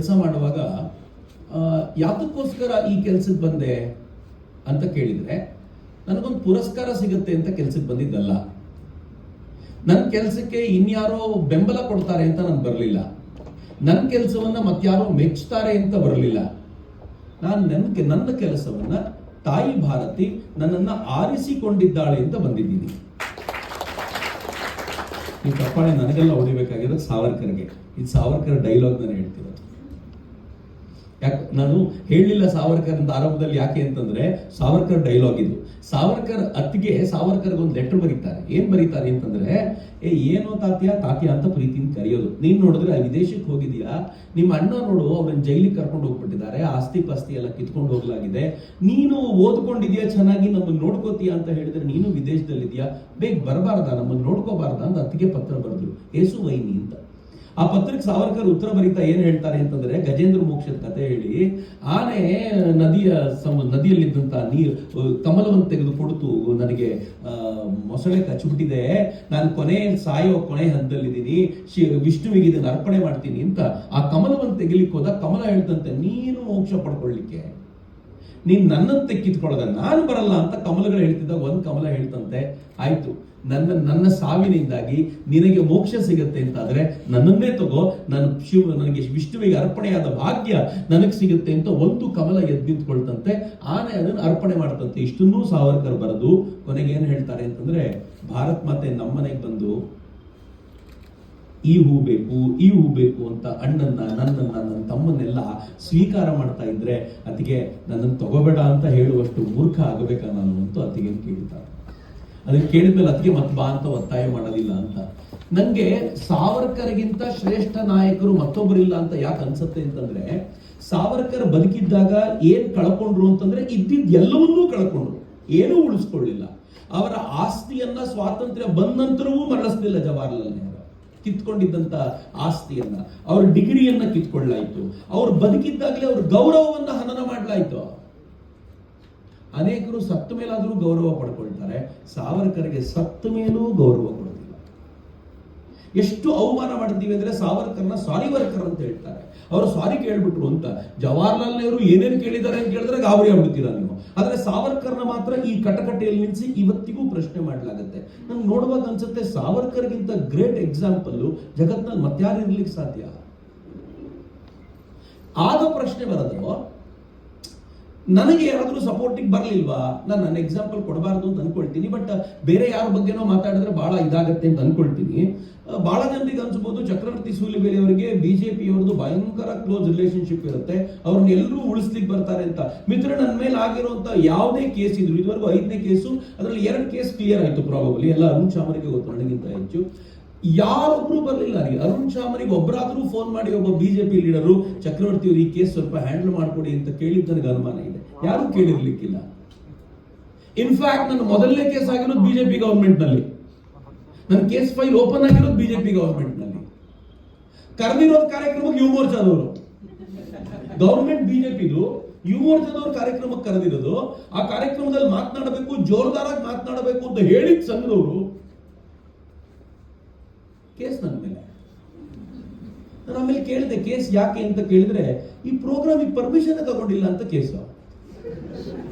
ಕೆಲಸ ಮಾಡುವಾಗ ಯಾತಕ್ಕೋಸ್ಕರ ಈ ಕೆಲ್ಸಕ್ಕೆ ಬಂದೆ ಅಂತ ಕೇಳಿದ್ರೆ ನನಗೊಂದು ಪುರಸ್ಕಾರ ಸಿಗುತ್ತೆ ಅಂತ ಕೆಲ್ಸಕ್ಕೆ ಬಂದಿದ್ದಲ್ಲ. ನನ್ನ ಕೆಲಸಕ್ಕೆ ಇನ್ಯಾರೋ ಬೆಂಬಲ ಕೊಡ್ತಾರೆ ಅಂತ ನಾನು ಬರಲಿಲ್ಲ. ನನ್ನ ಕೆಲಸವನ್ನ ಮತ್ತಾರೋ ಮೆಚ್ಚುತ್ತಾರೆ ಅಂತ ಬರಲಿಲ್ಲ. ನಾನು ನನ್ನ ಕೆಲಸವನ್ನ ತಾಯಿ ಭಾರತಿ ನನ್ನನ್ನ ಆರಿಸಿಕೊಂಡಿದ್ದಾಳೆ ಅಂತ ಬಂದಿದ್ದೀನಿ. ಈ ತಪ್ಪಾಳೆ ನನಗೆಲ್ಲ ಹೊಡಿಬೇಕಾಗಿರೋದು ಸಾವರ್ಕರ್ಗೆ. ಇದು ಸಾವರ್ಕರ್ ಡೈಲಾಗ್ ನಾನು ಹೇಳ್ತಿರೋದು. ಯಾಕೆ ನಾನು ಹೇಳಲಿಲ್ಲ ಸಾವರ್ಕರ್ ಅಂತ ಆರಂಭದಲ್ಲಿ, ಯಾಕೆ ಅಂತಂದ್ರೆ ಸಾವರ್ಕರ್ ಡೈಲಾಗ್ ಇದು. ಸಾವರ್ಕರ್ ಅತ್ತಿಗೆ ಸಾವರ್ಕರ್ಗೆ ಒಂದು ಲೆಟರ್ ಬರೀತಾರೆ. ಏನ್ ಬರೀತಾರೆ ಅಂತಂದ್ರೆ, ಏನೋ ತಾತ್ಯ ಅಂತ ಪ್ರೀತಿಯಿಂದ ಕರೆಯೋದು. ನೀನ್ ನೋಡಿದ್ರೆ ವಿದೇಶಕ್ಕೆ ಹೋಗಿದ್ಯಾ, ನಿಮ್ಮ ಅಣ್ಣ ನೋಡು ಅವ್ರನ್ನ ಜೈಲಿಗೆ ಕರ್ಕೊಂಡು ಹೋಗ್ಬಿಟ್ಟಿದ್ದಾರೆ, ಆಸ್ತಿ ಪಾಸ್ತಿ ಎಲ್ಲ ಕಿತ್ಕೊಂಡು ಹೋಗ್ಲಾಗಿದೆ, ನೀನು ಓದ್ಕೊಂಡಿದ್ಯಾ ಚೆನ್ನಾಗಿ, ನಮ್ಮನ್ನ ನೋಡ್ಕೋತೀಯಾ ಅಂತ ಹೇಳಿದ್ರೆ ನೀನು ವಿದೇಶದಲ್ಲಿದ್ಯಾ, ಬೇಗ ಬರಬಾರ್ದ, ನಮ್ಮನ್ನ ನೋಡ್ಕೋಬಾರ್ದ ಅಂತ ಅತ್ತಿಗೆ ಪತ್ರ ಬರೆದ್ರು, ಏಸು ವೈನಿ ಅಂತ. ಆ ಪತ್ರಕ್ಕೆ ಸಾವರ್ಕರ್ ಉತ್ತರ ಬರೀತಾ ಏನ್ ಹೇಳ್ತಾರೆ ಅಂತಂದ್ರೆ, ಗಜೇಂದ್ರ ಮೋಕ್ಷದ ಕಥೆ ಹೇಳಿ, ಆನೆ ನದಿಯಲ್ಲಿದ್ದಂತ ನೀರು ಕಮಲವನ್ನು ತೆಗೆದು ಕೊಡ್ತು, ನನಗೆ ಮೊಸಳೆ ಕಚ್ಚಿಬಿಟ್ಟಿದೆ, ನಾನು ಸಾಯೋ ಕೊನೆ ಹಂತದಲ್ಲಿದ್ದೀನಿ, ವಿಷ್ಣುವಿಗೆ ಇದನ್ನು ಅರ್ಪಣೆ ಮಾಡ್ತೀನಿ ಅಂತ ಆ ಕಮಲವನ್ನು ತೆಗಿಲಿಕ್ಕೆ ಹೋದ. ಕಮಲ ಹೇಳ್ತಂತೆ, ನೀನು ಮೋಕ್ಷ ಪಡ್ಕೊಳ್ಳಿಕ್ಕೆ ನೀನ್ ನನ್ನನ್ನು ತೆಕ್ಕಿತ್ಕೊಳ್ಳೋದ, ನಾನು ಬರಲ್ಲ ಅಂತ ಕಮಲಗಳು ಹೇಳ್ತಿದ್ದಾಗ ಒಂದ್ ಕಮಲ ಹೇಳ್ತಂತೆ, ಆಯ್ತು ನನ್ನ ಸಾವಿನಿಂದಾಗಿ ನಿನಗೆ ಮೋಕ್ಷ ಸಿಗುತ್ತೆ ಅಂತ ಆದ್ರೆ ನನ್ನನ್ನೇ ತಗೋ, ನನಗೆ ವಿಷ್ಣುವಿಗೆ ಅರ್ಪಣೆಯಾದ ಭಾಗ್ಯ ನನಗೆ ಸಿಗುತ್ತೆ ಅಂತ ಒಂದು ಕಮಲ ಎದ್ದು ನಿಂತ್ಕೊಳ್ತಂತೆ. ಆನೆ ಅದನ್ನು ಅರ್ಪಣೆ ಮಾಡ್ತಂತೆ. ಇಷ್ಟನ್ನೂ ಸಾವರ್ಕರ್ ಬರೆದು ಕೊನೆಗೆ ಏನ್ ಹೇಳ್ತಾರೆ ಅಂತಂದ್ರೆ, ಭಾರತ್ ಮಾತೆ ನಮ್ಮನೆಗೆ ಬಂದು ಈ ಹೂ ಬೇಕು ಅಂತ ಅಣ್ಣನ್ನ, ನನ್ನ ತಮ್ಮನ್ನೆಲ್ಲ ಸ್ವೀಕಾರ ಮಾಡ್ತಾ ಇದ್ರೆ ಅತಿಗೆ ನನ್ನನ್ನು ತಗೋಬೇಡ ಅಂತ ಹೇಳುವಷ್ಟು ಮೂರ್ಖ ಆಗಬೇಕಾ ನಾನು ಅಂತ ಅತಿಗೆ ಕೇಳ್ತಾರೆ. ಅದನ್ನ ಕೇಳಿದ್ಮೇಲೆ ಅತಿಗೆ ಮತ್ತೆ ಬಾ ಅಂತ ಒತ್ತಾಯ ಮಾಡೋದಿಲ್ಲ ಅಂತ. ನಂಗೆ ಸಾವರ್ಕರ್ಗಿಂತ ಶ್ರೇಷ್ಠ ನಾಯಕರು ಮತ್ತೊಬ್ಬರಿಲ್ಲ ಅಂತ ಯಾಕೆ ಅನ್ಸುತ್ತೆ ಅಂತಂದ್ರೆ, ಸಾವರ್ಕರ್ ಬದುಕಿದ್ದಾಗ ಏನ್ ಕಳ್ಕೊಂಡ್ರು ಅಂತಂದ್ರೆ ಇದ್ದಿದ್ ಎಲ್ಲವನ್ನೂ ಕಳ್ಕೊಂಡ್ರು, ಏನೂ ಉಳಿಸ್ಕೊಳ್ಳಿಲ್ಲ. ಅವರ ಆಸ್ತಿಯನ್ನ ಸ್ವಾತಂತ್ರ್ಯ ಬಂದ ನಂತರವೂ ಮರಳಿಸ್ಲಿಲ್ಲ ಜವಾಹರ್ಲಾಲ್ ನೆಹರು. ಕಿತ್ಕೊಂಡಿದ್ದಂತ ಆಸ್ತಿಯನ್ನ, ಅವ್ರ ಡಿಗ್ರಿಯನ್ನ ಕಿತ್ಕೊಳ್ಳಾಯ್ತು, ಅವ್ರು ಬದುಕಿದ್ದಾಗಲೇ ಅವ್ರ ಗೌರವವನ್ನ ಹನನ ಮಾಡ್ಲಾಯ್ತು. ಅನೇಕರು ಸತ್ತ ಮೇಲಾದ್ರೂ ಗೌರವ ಪಡ್ಕೊಳ್ತಾರೆ, ಸಾವರ್ಕರ್ಗೆ ಸತ್ತ ಮೇಲೂ ಗೌರವ ಕೊಡೋದಿಲ್ಲ. ಎಷ್ಟು ಅವಮಾನ ಮಾಡಿದ್ದೀವಿ ಅಂದ್ರೆ ಸಾವರ್ಕರ್ನ ಸಾರಿ ವರ್ಕರ್ ಅಂತ ಹೇಳ್ತಾರೆ. ಅವರು ಸಾರಿ ಕೇಳ್ಬಿಟ್ರು ಅಂತ. ಜವಾಹರ್ಲಾಲ್ ನೆಹರು ಏನೇನು ಕೇಳಿದ್ದಾರೆ ಅಂತ ಕೇಳಿದ್ರೆ ಗಾಬರಿ ಆಗ್ಬಿಡ್ತೀರಾ ನೀವು. ಆದ್ರೆ ಸಾವರ್ಕರ್ನ ಮಾತ್ರ ಈ ಕಟಕಟೆಯಲ್ಲಿ ನಿಲ್ಲಿಸಿ ಇವತ್ತಿಗೂ ಪ್ರಶ್ನೆ ಮಾಡಲಾಗುತ್ತೆ. ನಂಗೆ ನೋಡುವಾಗ ಅನ್ಸುತ್ತೆ, ಸಾವರ್ಕರ್ಗಿಂತ ಗ್ರೇಟ್ ಎಕ್ಸಾಂಪಲ್ ಜಗತ್ನಲ್ಲಿ ಮತ್ಯಾರು ಇರ್ಲಿಕ್ಕೆ ಸಾಧ್ಯ? ಆಗ ಪ್ರಶ್ನೆ ಬರೋದು, ನನಗೆ ಯಾರಾದ್ರೂ ಸಪೋರ್ಟಿಗೆ ಬರ್ಲಿಲ್ವಾ, ನಾನು ನನ್ನ ಎಕ್ಸಾಂಪಲ್ ಕೊಡಬಾರ್ದು ಅಂತ ಅನ್ಕೊಳ್ತೀನಿ. ಬಟ್ ಬೇರೆ ಯಾರ ಬಗ್ಗೆನೋ ಮಾತಾಡಿದ್ರೆ ಬಹಳ ಇದಾಗತ್ತೆ ಅಂತ ಅನ್ಕೊಳ್ತೀನಿ. ಬಹಳ ಜನರಿಗೆ ಅನ್ಸ್ಬೋದು, ಚಕ್ರವರ್ತಿ ಸೂಲಿಬೇಲಿ ಅವರಿಗೆ ಬಿಜೆಪಿ ಅವ್ರದ್ದು ಭಯಂಕರ ಕ್ಲೋಸ್ ರಿಲೇಶನ್ಶಿಪ್ ಇರುತ್ತೆ, ಅವ್ರನ್ನ ಎಲ್ಲರೂ ಉಳಿಸ್ಲಿಕ್ಕೆ ಬರ್ತಾರೆ ಅಂತ. ಮಿತ್ರ, ನನ್ನ ಮೇಲೆ ಆಗಿರುವಂತ ಯಾವುದೇ ಕೇಸ್ ಇದ್ರು, ಇದುವರೆಗೂ 5ನೇ ಕೇಸು, ಅದರಲ್ಲಿ 2 ಕೇಸ್ ಕ್ಲಿಯರ್ ಆಯ್ತು ಪ್ರಾಬಬಲಿ, ಎಲ್ಲ ಅರುಣ್ ಚಾಮರಿಗೆ ಗೊತ್ತು ನನಗಿಂತ ಹೆಚ್ಚು. ಯಾರೊಬ್ರು ಬರ್ಲಿಲ್ಲ ರೀ. ಅರುಣ್ ಚಾಮರಿಗೆ ಒಬ್ಬರಾದ್ರೂ ಫೋನ್ ಮಾಡಿ ಒಬ್ಬ ಬಿಜೆಪಿ ಲೀಡರು, ಚಕ್ರವರ್ತಿ ಅವರು ಈ ಕೇಸ್ ಸ್ವಲ್ಪ ಹ್ಯಾಂಡಲ್ ಮಾಡ್ಕೊಡಿ ಅಂತ ಕೇಳಿದ್ ನನಗೆ ಅನುಮಾನ ಇದೆ. ಯಾರು ಕೇಳಿರ್ಲಿಕ್ಕಿಲ್ಲ. ಇನ್ಫ್ಯಾಕ್ಟ್ ನನ್ನ ಮೊದಲನೇ ಕೇಸ್ ಆಗಿರೋದು ಬಿಜೆಪಿ ಗವರ್ಮೆಂಟ್ ನಲ್ಲಿ, ನನ್ನ ಕೇಸ್ ಫೈಲ್ ಓಪನ್ ಆಗಿರೋದು ಬಿಜೆಪಿ ಗವರ್ಮೆಂಟ್ ನಲ್ಲಿ. ಕರೆದಿರೋದು ಕಾರ್ಯಕ್ರಮಕ್ಕೆ ಯುವ ಮೋರ್ಚಾದವರು, ಗವರ್ಮೆಂಟ್ ಬಿಜೆಪಿದು ಯುವ ಮೋರ್ಚಾದವರು ಕಾರ್ಯಕ್ರಮಕ್ಕೆ ಕರೆದಿರೋದು. ಆ ಕಾರ್ಯಕ್ರಮದಲ್ಲಿ ಮಾತನಾಡಬೇಕು, ಜೋರ್ದಾರಾಗಿ ಮಾತನಾಡಬೇಕು ಅಂತ ಹೇಳಿದ ಸಂಘದವರು ಕೇಸ್ ನನ್ನ ಮೇಲೆ. ನಾನು ಆಮೇಲೆ ಕೇಳಿದೆ, ಕೇಸ್ ಯಾಕೆ ಅಂತ ಕೇಳಿದ್ರೆ, ಈ ಪ್ರೋಗ್ರಾಮಿಗೆ ಪರ್ಮಿಷನ್ ತಗೊಂಡಿಲ್ಲ ಅಂತ ಕೇಸು,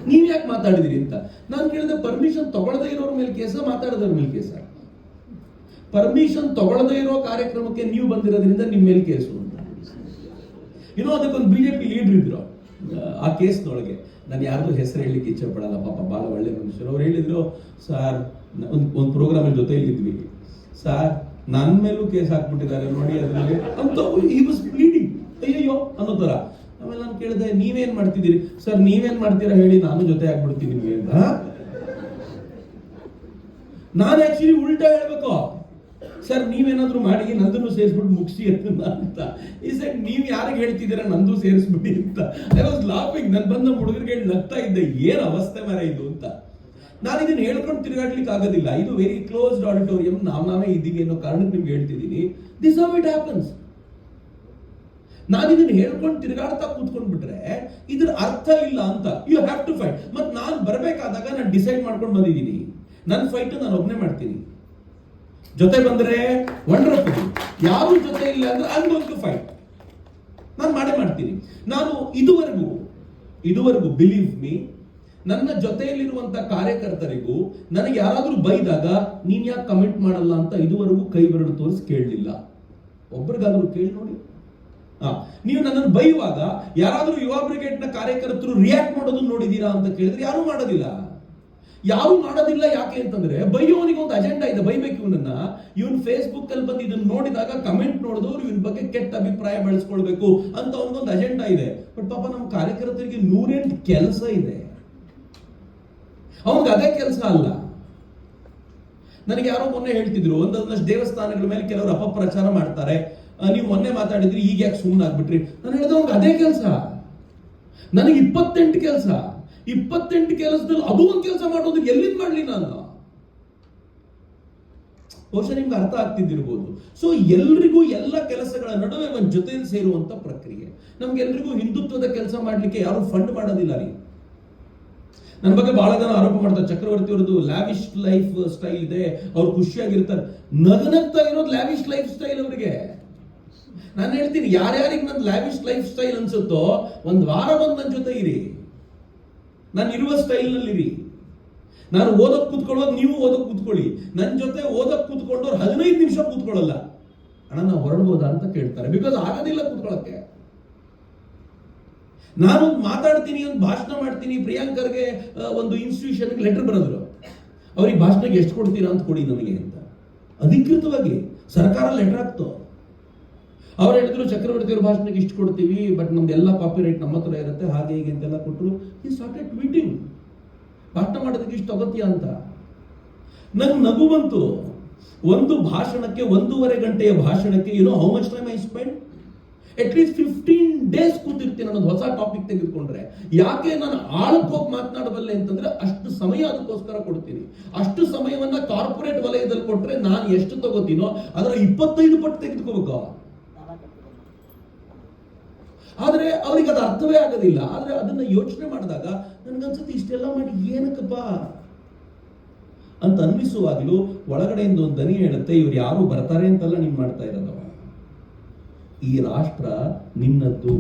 ನೀವ್ ಯಾಕೆ ಮಾತಾಡಿದಿರಿ ಅಂತ. ನಾನು ಕೇಳಿದೆ, ಪರ್ಮಿಷನ್ ತಗೊಳ್ಳದೇ ಇರೋರ ಮೇಲೆ ಕೇಸ, ಮಾತಾಡೋದ್ರ ಮೇಲೆ ಕೇಸ? ಪರ್ಮಿಷನ್ ತಗೊಳ್ಳದೇ ಇರೋ ಕಾರ್ಯಕ್ರಮಕ್ಕೆ ನೀವು ಬಂದಿರೋದ್ರಿಂದ ನಿಮ್ಮ ಮೇಲೆ ಕೇಸು ಅಂತ. ಅದಕ್ಕೊಂದು ಬಿಜೆಪಿ ಲೀಡರ್ ಇದ್ರು ಆ ಕೇಸ್ನೊಳಗೆ. ನಾನು ಯಾರ್ದು ಹೆಸರು ಹೇಳಲಿಕ್ಕೆ ಇಚ್ಛೆ ಪಡಲ್ಲ, ಪಾಪ ಬಹಳ ಒಳ್ಳೆ ಮನುಷ್ಯರು. ಅವ್ರು ಹೇಳಿದ್ರು, ಸರ್ ಒಂದು ಪ್ರೋಗ್ರಾಮ್ ಜೊತೆಯಲ್ಲಿದ್ವಿ ಸರ್, ನನ್ನ ಮೇಲೂ ಕೇಸ್ ಹಾಕ್ಬಿಟ್ಟಿದ್ದಾರೆ ನೋಡಿ ಅದರಲ್ಲಿ ಅಂತ. ಈ ವಾಸ್ ಪ್ಲೀಡಿಂಗ್, ಅಯ್ಯಯ್ಯೋ ಅನ್ನೋ ತರ. ಆಮೇಲೆ ನಾನು ಕೇಳಿದೆ, ನೀವೇನ್ ಮಾಡ್ತಿದ್ದೀರಿ ಸರ್? ನೀವೇನ್ ಮಾಡ್ತೀರಾ ಹೇಳಿ, ನಾನು ಜೊತೆ ಆಗ್ಬಿಡ್ತೀನಿ ನಿಮ್ಗೆ ಅಂತ. ನಾನು ಆಕ್ಚುಲಿ ಉಲ್ಟಾ ಹೇಳ್ಬೇಕು, ಸರ್ ನೀವೇನಾದ್ರೂ ಮಾಡಿ ನಂದನ್ನು ಸೇರಿಸ್ಬಿಟ್ಟು ಮುಗಿಸಿ ಅಂತ. ಈ ಸೈಡ್ ನೀವ್ ಯಾರಿಗೆ ಹೇಳ್ತಿದ್ದೀರಾ ನಂದು ಸೇರಿಸ್ಬಿಡಿ ಅಂತ. I was laughing. ನನ್ ಬಂದ ಹುಡುಗರಿಗೆ ಹೇಳಿ ನಗ್ತಾ ಇದ್ದೆ, ಏನ್ ಅವಸ್ಥೆ ಮರ ಇದು ಅಂತ. ನಾನು ಇದನ್ನ ಹೇಳ್ಕೊಂಡು ತಿರುಗಾಡ್ಲಿಕ್ಕೆ ಆಗೋದಿಲ್ಲ. ಇದು ವೆರಿ ಕ್ಲೋಸ್ಡ್ ಆಡಿಟೋರಿಯಂ, ನಾವೇ ಇದ್ದೀವಿ ಅನ್ನೋ ಕಾರಣಕ್ಕೆ ನಿಮ್ಗೆ ಹೇಳ್ತಿದ್ದೀನಿ. This how it happens. ನಾನು ಇದನ್ನ ಹೇಳ್ಕೊಂಡು ತಿರುಗಾಡ್ತಾ ಕೂತ್ಕೊಂಡ್ಬಿಟ್ರೆ ಇದ್ರ ಅರ್ಥ ಇಲ್ಲ ಅಂತ. You have to fight. ಮತ್ ನಾನು ಬರ್ಬೇಕಾದಾಗ ನಾನು ಡಿಸೈಡ್ ಮಾಡ್ಕೊಂಡು ಬಂದಿದ್ದೀನಿ, ನನ್ನ ಫೈಟ್ ನಾನು ಒಬ್ಬನೇ ಮಾಡ್ತೀನಿ. ಜೊತೆ ಬಂದ್ರೆ ವಂಡರ್ಫುಲ್, ಯಾರು ಜೊತೆ ಇಲ್ಲ ಅಂದ್ರೆ I am going to fight. ನಾನು ನಾನು ಮಾಡೇ ಮಾಡ್ತೀನಿ. ನಾನು ಇದುವರೆಗೂ ಬಿಲೀವ್ ಮೀ, ನನ್ನ ಜೊತೆಯಲ್ಲಿರುವಂತ ಕಾರ್ಯಕರ್ತರಿಗೂ ನನಗೆ ಯಾರಾದ್ರೂ ಬೈದಾಗ ನೀನ್ ಯಾಕೆ ಕಮೆಂಟ್ ಮಾಡಲ್ಲ ಅಂತ ಇದುವರೆಗೂ ಕೈ ಬೆರಳು ತೋರಿಸಿ ಕೇಳಲಿಲ್ಲ. ಒಬ್ರಿಗಾದ್ರೂ ಕೇಳಿ ನೋಡಿ. ನೀವು ನನ್ನನ್ನು ಬೈಯುವಾಗ ಯಾರಾದ್ರೂ ಯುವ ಬ್ರಿಗೇಡ್ ನ ಕಾರ್ಯಕರ್ತರು ರಿಯಾಕ್ಟ್ ಮಾಡೋದನ್ನ ನೋಡಿದೀರಾ ಅಂತ ಕೇಳಿದ್ರೆ ಯಾರು ಮಾಡೋದಿಲ್ಲ. ಯಾಕೆ ಅಂತಂದ್ರೆ ಬೈಯೋನಿಗೆ ಒಂದು ಅಜೆಂಡಾ ಇದೆ, ಬೈಬೇಕು ಇವನನ್ನ. ಇವನ್ ಫೇಸ್ಬುಕ್ ಅಲ್ಲಿ ಬಂದು ಇದನ್ನ ನೋಡಿದಾಗ ಕಮೆಂಟ್ ನೋಡಿದವ್ರು ಇವನ್ ಬಗ್ಗೆ ಕೆಟ್ಟ ಅಭಿಪ್ರಾಯ ಬೆಳೆಸ್ಕೊಳ್ಬೇಕು ಅಂತ ಅವನಿಗೊಂದು ಅಜೆಂಡಾ ಇದೆ. ಬಟ್ ಪಾಪ ನಮ್ಮ ಕಾರ್ಯಕರ್ತರಿಗೆ 108 ಕೆಲಸ ಇದೆ, ಅವನಿಗೆ ಅದೇ ಕೆಲಸ ಅಲ್ಲ. ನನಗೆ ಯಾರೋ ಮೊನ್ನೆ ಹೇಳ್ತಿದ್ರು, ಒಂದಷ್ಟು ದೇವಸ್ಥಾನಗಳ ಮೇಲೆ ಕೆಲವರು ಅಪಪ್ರಚಾರ ಮಾಡ್ತಾರೆ, ನೀವು ಮೊನ್ನೆ ಮಾತಾಡಿದ್ರಿ, ಈಗ ಯಾಕೆ ಸುಮ್ಮನೆ ಆಗ್ಬಿಟ್ರಿ. ನಾನು ಹೇಳಿದೆ ಅವ್ನಿಗೆ ಅದೇ ಕೆಲಸ. ನನಗೆ 28 ಕೆಲಸದಲ್ಲಿ ಅದು ಒಂದು ಕೆಲಸ ಮಾಡೋದು ಎಲ್ಲಿಂದ ಮಾಡ್ಲಿ ನಾನು? ಬಹುಶಃ ನಿಮ್ಗೆ ಅರ್ಥ ಆಗ್ತಿದ್ದಿರ್ಬೋದು. ಸೊ ಎಲ್ರಿಗೂ ಎಲ್ಲ ಕೆಲಸಗಳ ನಡುವೆ ಒಂದು ಜೊತೆಯಲ್ಲಿ ಸೇರುವಂತ ಪ್ರಕ್ರಿಯೆ. ನಮ್ಗೆಲ್ರಿಗೂ ಹಿಂದುತ್ವದ ಕೆಲಸ ಮಾಡ್ಲಿಕ್ಕೆ ಯಾರು ಫಂಡ್ ಮಾಡೋದಿಲ್ಲ ರೀ. ನನ್ನ ಬಗ್ಗೆ ಬಹಳ ಜನ ಆರೋಪ ಮಾಡ್ತಾರೆ, ಚಕ್ರವರ್ತಿ ಅವರದ್ದು ಲ್ಯಾವಿಶ್ ಲೈಫ್ ಸ್ಟೈಲ್ ಇದೆ, ಅವ್ರು ಖುಷಿಯಾಗಿರ್ತಾರೆ. ನಗನಗ್ತಾ ಇರೋದು ಲ್ಯಾವಿಶ್ ಲೈಫ್ ಸ್ಟೈಲ್ ಅವರಿಗೆ. ನಾನು ಹೇಳ್ತೀನಿ, ಯಾರ್ಯಾರಿಗೆ ನನ್ನ ಲ್ಯಾವಿಶ್ ಲೈಫ್ ಸ್ಟೈಲ್ ಅನ್ಸುತ್ತೋ ಒಂದು ವಾರ ಬಂದು ನನ್ನ ಜೊತೆ ಇರಿ, ನಾನು ಇರುವ ಸ್ಟೈಲ್ ನಲ್ಲಿ ಇರಿ. ನಾನು ಓದಕ್ ಕೂತ್ಕೊಳ್ಳೋದು ನೀವು ಓದಕ್ ಕೂತ್ಕೊಳ್ಳಿ. ನನ್ನ ಜೊತೆ ಓದಕ್ ಕೂತ್ಕೊಂಡವ್ರು 15 ನಿಮಿಷ ಕೂತ್ಕೊಳ್ಳಲ್ಲ. ಅಣ್ಣ ನಾವು ಹೊರಡ್ಬೋದಾ ಅಂತ ಕೇಳ್ತಾರೆ, ಬಿಕಾಸ್ ಆಗೋದಿಲ್ಲ ಕೂತ್ಕೊಳ್ಳಕ್ಕೆ. ನಾನು ಮಾತಾಡ್ತೀನಿ, ಒಂದು ಭಾಷಣ ಮಾಡ್ತೀನಿ. ಪ್ರಿಯಾಂಕರ್ಗೆ ಒಂದು ಇನ್ಸ್ಟಿಟ್ಯೂಷನ್ಗೆ ಲೆಟರ್ ಬರೆದ್ರು, ಅವ್ರಿಗೆ ಭಾಷಣಕ್ಕೆ ಎಷ್ಟು ಕೊಡ್ತೀರಾ ಅಂತ ಕೊಡಿ ನನಗೆ ಅಂತ. ಅಧಿಕೃತವಾಗಿ ಸರ್ಕಾರ ಲೆಟರ್ ಹಾಕ್ತು. ಅವ್ರು ಹೇಳಿದ್ರು ಚಕ್ರವರ್ತಿ ಅವ್ರ ಭಾಷಣಕ್ಕೆ ಇಷ್ಟು ಕೊಡ್ತೀವಿ, ಬಟ್ ನಮ್ದು ಎಲ್ಲ ಕಾಪಿ ರೈಟ್ ನಮ್ಮ ಹತ್ರ ಇರುತ್ತೆ, ಹಾಗೆ ಹೀಗೆ ಅಂತೆಲ್ಲ ಕೊಟ್ಟರು. ಈ ಸ್ಟಾರ್ಟೆಡ್ ಟ್ವೀಟಿಂಗ್, ಭಾಷಣ ಮಾಡೋದಕ್ಕೆ ಇಷ್ಟು ಅಗತ್ಯ ಅಂತ. ನಂಗೆ ನಗು ಬಂತು. ಒಂದು ಭಾಷಣಕ್ಕೆ 1.5 ಗಂಟೆಯ ಭಾಷಣಕ್ಕೆ how much time I spend? At least 15 days ಕೂತಿರ್ತೀನಿ ಅನ್ನೋದು ಹೊಸ ಟಾಪಿಕ್ ತೆಗೆದುಕೊಂಡ್ರೆ. ಯಾಕೆ ನಾನು ಆಳಕ್ಕೆ ಹೋಗಿ ಮಾತನಾಡಬಲ್ಲೆ ಅಂತಂದ್ರೆ ಅಷ್ಟು ಸಮಯ ಅದಕ್ಕೋಸ್ಕರ ಕೊಡ್ತೀನಿ. ಅಷ್ಟು ಸಮಯವನ್ನ ಕಾರ್ಪೊರೇಟ್ ವಲಯದಲ್ಲಿ ಕೊಟ್ರೆ ನಾನು ಎಷ್ಟು ತಗೋತೀನೋ ಅದರ 25 ಪಟ್ಟು ತೆಗೆದುಕೋಬೇಕು. ಆದ್ರೆ ಅವ್ರಿಗೆ ಅದು ಅರ್ಥವೇ ಆಗೋದಿಲ್ಲ. ಆದ್ರೆ ಅದನ್ನ ಯೋಚನೆ ಮಾಡಿದಾಗ ನನ್ಗನ್ಸುತ್ತೆ, ಇಷ್ಟೆಲ್ಲ ಮಾಡಿ ಏನಕ್ಕಪ್ಪ ಅಂತ ಅನ್ನಿಸುವಾಗಲೂ ಒಳಗಡೆಯಿಂದ ಒಂದು ದನಿ ಹೇಳುತ್ತೆ, ಇವ್ರು ಯಾರು ಬರ್ತಾರೆ ಅಂತೆಲ್ಲ ನೀನ್ ಮಾಡ್ತಾ ಇರೋದು. ಈ ರಾಷ್ಟ್ರ ನಿನ್ನದ್ದು,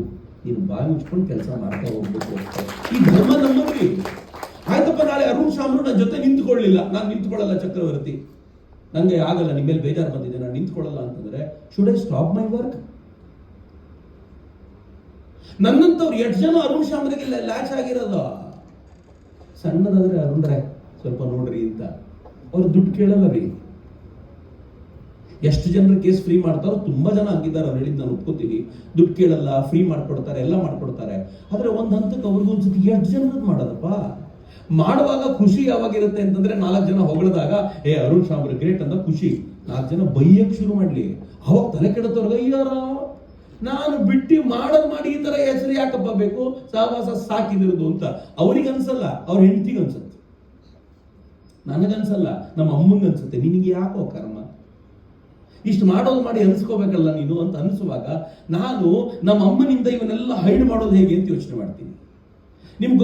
ನೀನು ಬಾಯಿ ಮುಚ್ಕೊಂಡು ಕೆಲಸ ಮಾಡ್ತಾ ಹೋಗ್ಬೇಕು. ಈ ಧರ್ಮ ನಮ್ಮದ್ರಿ. ಆಯ್ತಪ್ಪ, ನಾಳೆ ಅರುಣ್ ಶಾಮ್ರು ನನ್ನ ಜೊತೆ ನಿಂತ್ಕೊಳ್ಳಿಲ್ಲ, ನಾನು ನಿಂತ್ಕೊಳ್ಳಲ್ಲ ಚಕ್ರವರ್ತಿ, ನಂಗೆ ಆಗಲ್ಲ, ನಿಮ್ಮ ಮೇಲೆ ಬೇಜಾರು ಬಂದಿದೆ, ನಾನು ನಿಂತ್ಕೊಳ್ಳಲ್ಲ ಅಂತಂದ್ರೆ should I stop my work? ನನ್ನಂತವ್ರು 8 ಜನ ಅರುಣ್ ಶಾಮ್ರಿಗೆ ಲ್ಯಾಚ್ ಆಗಿರೋದು. ಸಣ್ಣದಾದ್ರೆ ಅರುಣ್ರೆ ಸ್ವಲ್ಪ ನೋಡ್ರಿ ಅಂತ ಅವ್ರು ದುಡ್ಡು ಕೇಳಲ್ಲ ರೀ. ಎಷ್ಟು ಜನರ ಕೇಸ್ ಫ್ರೀ ಮಾಡ್ತಾರೋ ತುಂಬಾ ಜನ ಆಗಿದ್ದಾರೆ, ಅವ್ರು ಹೇಳಿದ್ ನಾನು ಒಪ್ಕೋತೀನಿ. ದುಡ್ಡು ಕೇಳಲ್ಲ, ಫ್ರೀ ಮಾಡ್ಕೊಡ್ತಾರೆ, ಎಲ್ಲ ಮಾಡ್ಕೊಡ್ತಾರೆ. ಆದ್ರೆ ಒಂದ್ ಹಂತಕ್ಕೆ ಅವ್ರಿಗೂ ಅನ್ಸುತ್ತೆ, 8 ಜನರದ್ದು ಮಾಡೋದಪ್ಪ. ಮಾಡುವಾಗ ಖುಷಿ ಯಾವಾಗಿರುತ್ತೆ ಅಂತಂದ್ರೆ 4 ಜನ ಹೊಗಳಿದಾಗ ಅರುಣ್ ಶಾಮ್ರ ಗ್ರೇಟ್ ಅಂತ ಖುಷಿ. 4 ಜನ ಬೈಯಕ್ ಶುರು ಮಾಡ್ಲಿ, ಅವಾಗ ತಲೆ ಕೆಡತವ್ರಿಗೆ ಅಯ್ಯಾರ ನಾನು ಬಿಟ್ಟು ಮಾಡಿ ಈ ತರ ಹೆಸರು ಯಾಕಪ್ಪ ಬೇಕು, ಸಹವಾಸ ಸಾಕಿದಿರೋದು ಅಂತ ಅವ್ರಿಗೆ ಅನ್ಸಲ್ಲ, ಅವ್ರ ಹೆಂಡತಿಗೆ ಅನ್ಸುತ್ತೆ, ನನಗನ್ಸಲ್ಲ, ನಮ್ಮ ಅಮ್ಮಂಗೆ ಅನ್ಸುತ್ತೆ. ನಿನಗೆ ಯಾಕೋ ಕರ್ಮ, ಇಷ್ಟು ಮಾಡೋದು ಮಾಡಿ ಅನ್ಸ್ಕೋಬೇಕಲ್ಲ ನೀನು ಅಂತ ಅನ್ಸುವಾಗ ನಾನು ನಮ್ಮ ಅಮ್ಮನಿಂದ ಇವನ್ನೆಲ್ಲ ಹೈಡ್ ಮಾಡೋದು ಹೇಗೆ ಅಂತ ಯೋಚನೆ ಮಾಡ್ತೀನಿ. ನಿಮ್ಗೆ